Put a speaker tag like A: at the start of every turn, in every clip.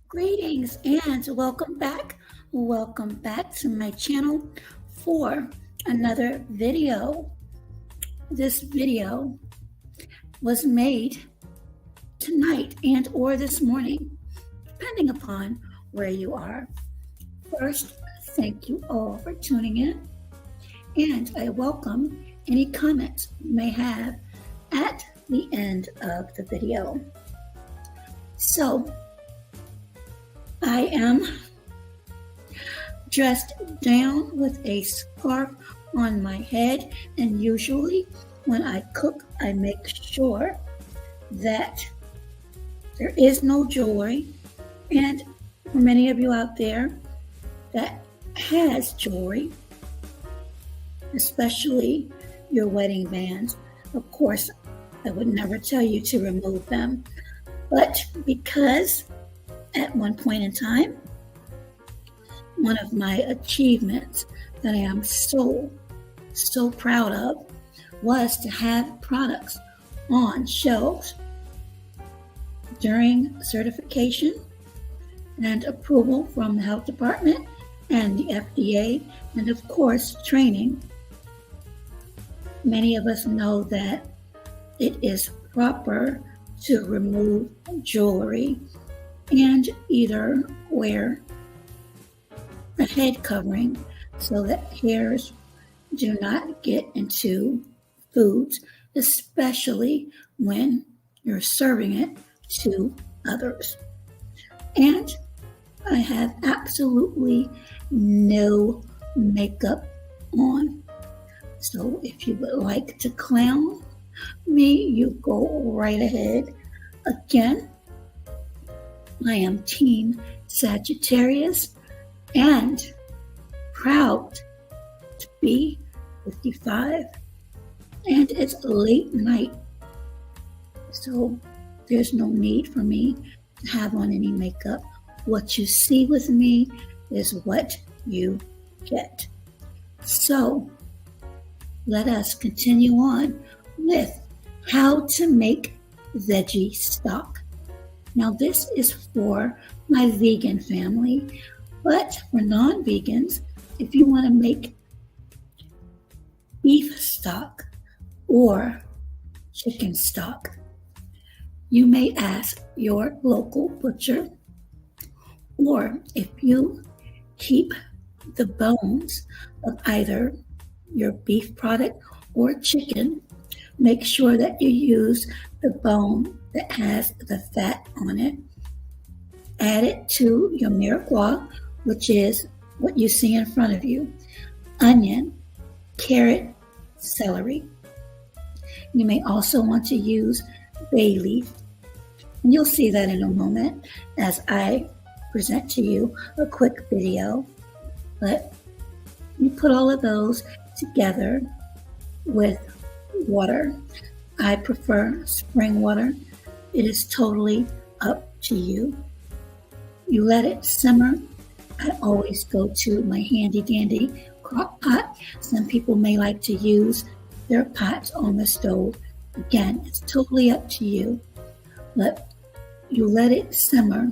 A: Greetings and welcome back. Welcome back to my channel for another video. This video was made tonight and or this morning, depending upon where you are. First, thank you all for tuning in, and I welcome any comments you may have at the end of the video. So, I am dressed down with a scarf on my head, and usually when I cook, I make sure that there is no jewelry. And for many of you out there that has jewelry, especially your wedding bands, of course, I would never tell you to remove them. But because at one point in time, one of my achievements that I am so proud of was to have products on shelves during certification and approval from the health department and the FDA, and of course training. Many of us know that it is proper to remove jewelry and either wear a head covering so that hairs do not get into foods, especially when you're serving it to others. And I have absolutely no makeup on. So if you would like to clown me, you go right ahead. Again, I am Team Sagittarius and proud to be 55, and it's late night, so there's no need for me to have on any makeup. What you see with me is what you get. So let us continue on with how to make veggie stock. Now, this is for my vegan family, but for non-vegans, if you want to make beef stock or chicken stock, you may ask your local butcher, or if you keep the bones of either your beef product or chicken, make sure that you use the bone that has the fat on it. Add it to your mirepoix, which is what you see in front of you: onion, carrot, celery. You may also want to use bay leaf. And you'll see that in a moment as I present to you a quick video. But you put all of those together with water. I prefer spring water. It is totally up to you. You let it simmer. I always go to my handy dandy crock pot. Some people may like to use their pots on the stove. Again, it's totally up to you. But you let it simmer.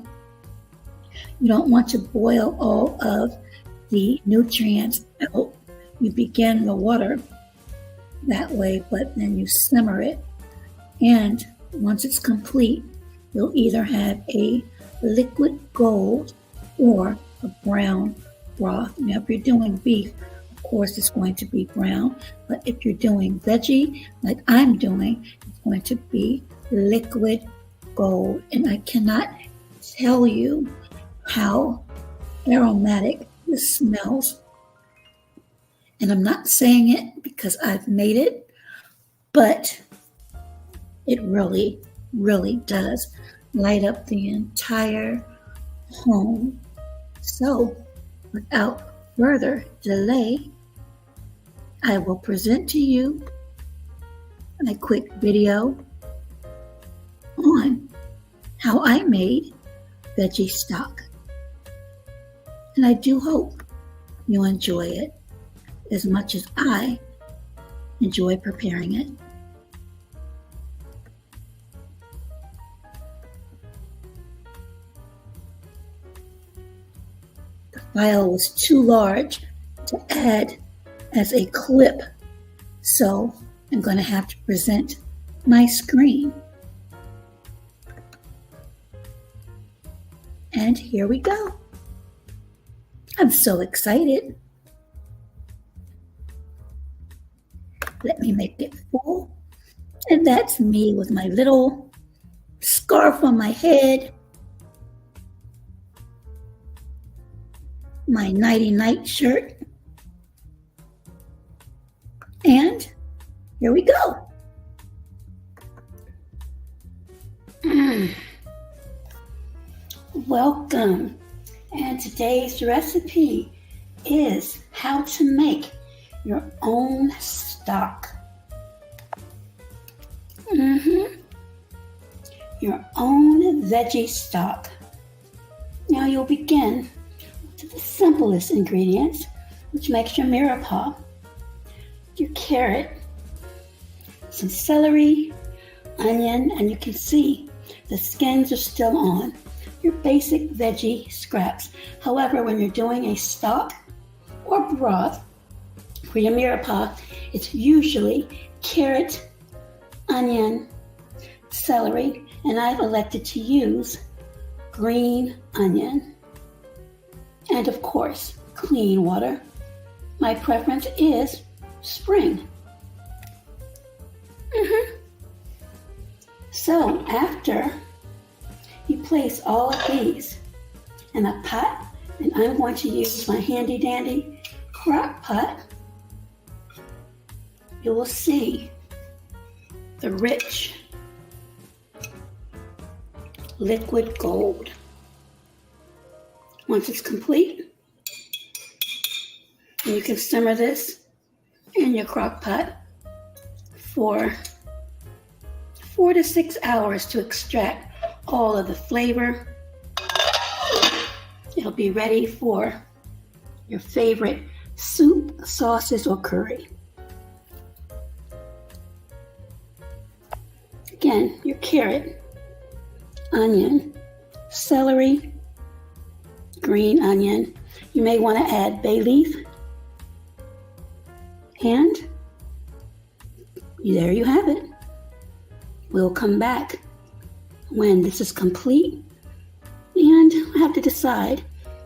A: You don't want to boil all of the nutrients out. You begin the water that way, but then you simmer it. And once it's complete, you'll either have a liquid gold or a brown broth. Now, if you're doing beef, of course, it's going to be brown. But if you're doing veggie, like I'm doing, it's going to be liquid gold. And I cannot tell you how aromatic this smells. And I'm not saying it because I've made it, but it really, really does light up the entire home. So, without further delay, I will present to you a quick video on how I made veggie stock. And I do hope you enjoy it as much as I enjoy preparing it. file was too large to add as a clip, so I'm going to have to present my screen. And here we go. I'm so excited. Let me make it full. And that's me with my little scarf on my head, my nighty-night shirt, and here we go. Welcome. And today's recipe is how to make your own stock. Your own veggie stock. Now you'll begin with the simplest ingredients, which makes your mirepoix, your carrot, some celery, onion, and you can see the skins are still on. Your basic veggie scraps. However, when you're doing a stock or broth for your mirepoix, it's usually carrot, onion, celery, and I've elected to use green onion. And of course, clean water. My preference is spring. So after you place all of these in a pot, and I'm going to use my handy dandy crock pot, you will see the rich liquid gold. Once it's complete, you can simmer this in your crock pot for 4 to 6 hours to extract all of the flavor. It'll be ready for your favorite soup, sauces, or curry. Again, your carrot, onion, celery, green onion. You may want to add bay leaf. And there you have it. We'll come back when this is complete, and I have to decide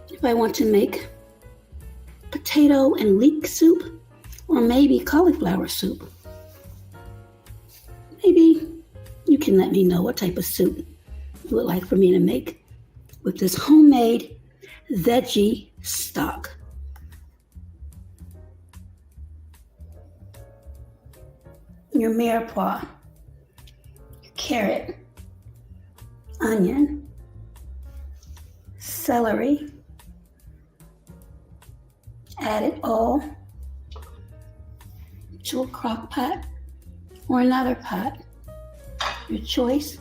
A: if I want to make potato and leek soup or maybe cauliflower soup. Maybe you can let me know what type of soup you would like for me to make with this homemade veggie stock. Your mirepoix, your carrot, onion, celery, add it all to a crock pot or another pot, your choice.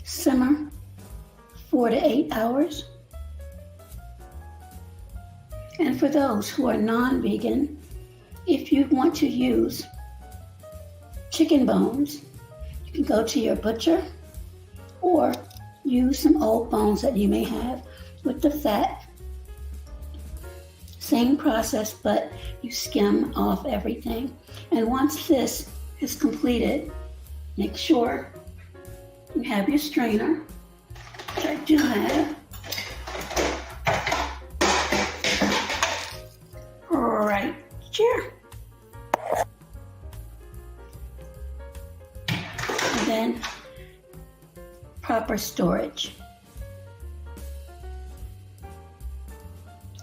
A: Simmer 4 to 8 hours. And for those who are non-vegan, if you want to use chicken bones, you can go to your butcher or use some old bones that you may have with the fat. Same process, but you skim off everything. And once this is completed, make sure you have your strainer, which I do have. Right here. And then proper storage.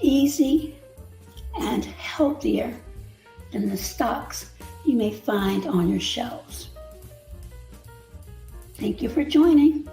A: Easy and healthier than the stocks you may find on your shelves. Thank you for joining.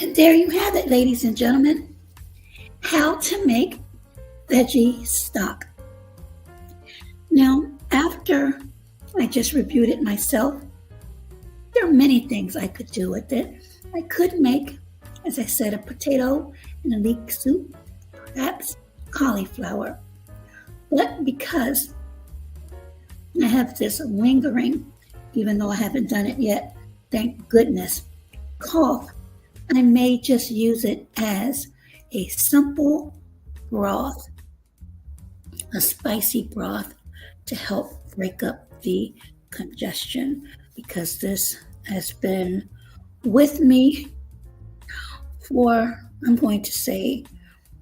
A: And there you have it, ladies and gentlemen, how to make veggie stock. Now, after I just reviewed it myself, there are many things I could do with it. I could make, as I said, a potato and a leek soup, perhaps cauliflower. But because I have this lingering, even though I haven't done it yet, thank goodness, cough, I may just use it as a simple broth, a spicy broth to help break up the congestion, because this has been with me for, I'm going to say,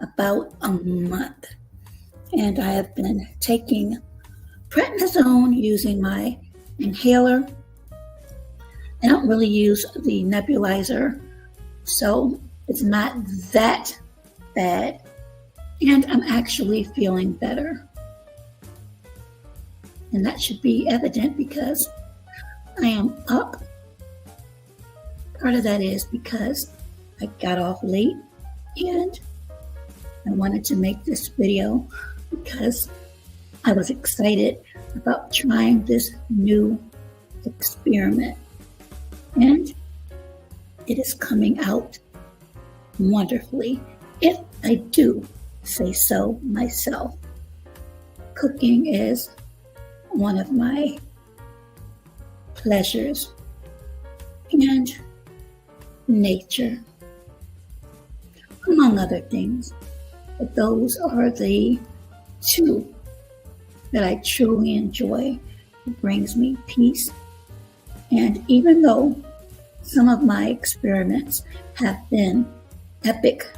A: about a month. And I have been taking prednisone using my inhaler. I don't really use the nebulizer, so it's not that bad. And I'm actually feeling better. And that should be evident because I am up. Part of that is because I got off late and I wanted to make this video because I was excited about trying this new experiment. And it is coming out wonderfully, if I do say so myself. Cooking is one of my pleasures, and nature, among other things. But those are the two that I truly enjoy. It brings me peace. And even though some of my experiments have been epic,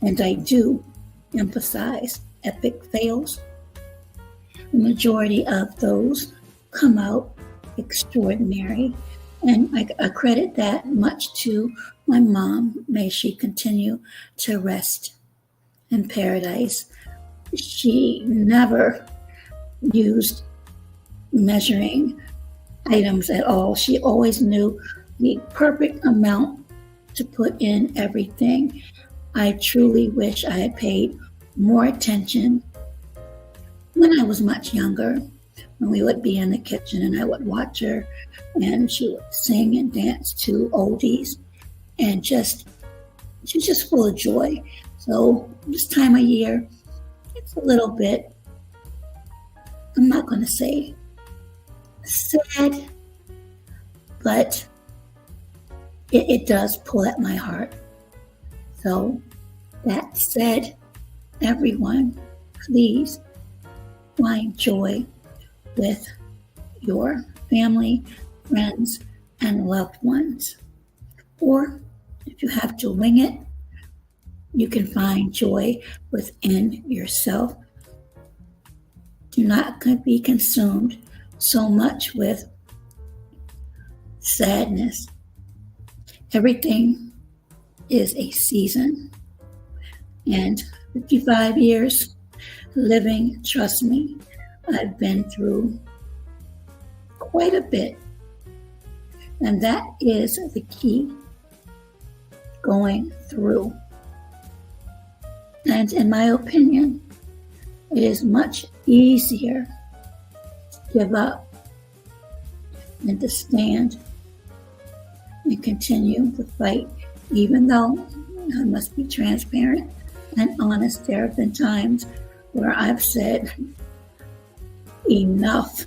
A: and I do emphasize epic fails, the majority of those come out extraordinary. And I credit that much to my mom. May she continue to rest in paradise. She never used measuring items at all. She always knew the perfect amount to put in everything. I truly wish I had paid more attention when I was much younger, when we would be in the kitchen and I would watch her and she would sing and dance to oldies, and she's just full of joy. So this time of year, it's a little bit, I'm not going to say sad, but it does pull at my heart. So that said, everyone, please find joy with your family, friends, and loved ones. Or if you have to wing it, you can find joy within yourself. Do not be consumed so much with sadness. Everything is a season. And 55 years living, trust me, I've been through quite a bit. And that is the key, going through. And in my opinion, it is much easier to give up than to stand and continue the fight, even though I must be transparent and honest. There have been times where I've said, enough,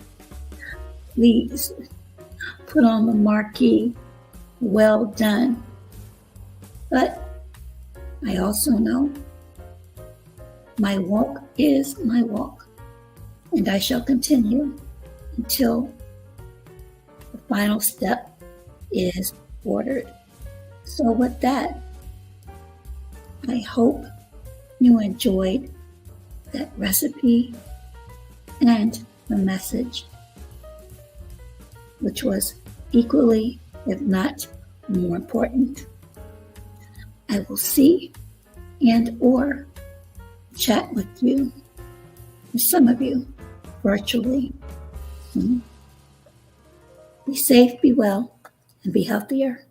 A: please put on the marquee, well done. But I also know my walk is my walk, and I shall continue until the final step is ordered. So with that, I hope you enjoyed that recipe and the message, which was equally, if not more important. I will see and or chat with you, with some of you, virtually soon. Be safe, be well, and be healthier.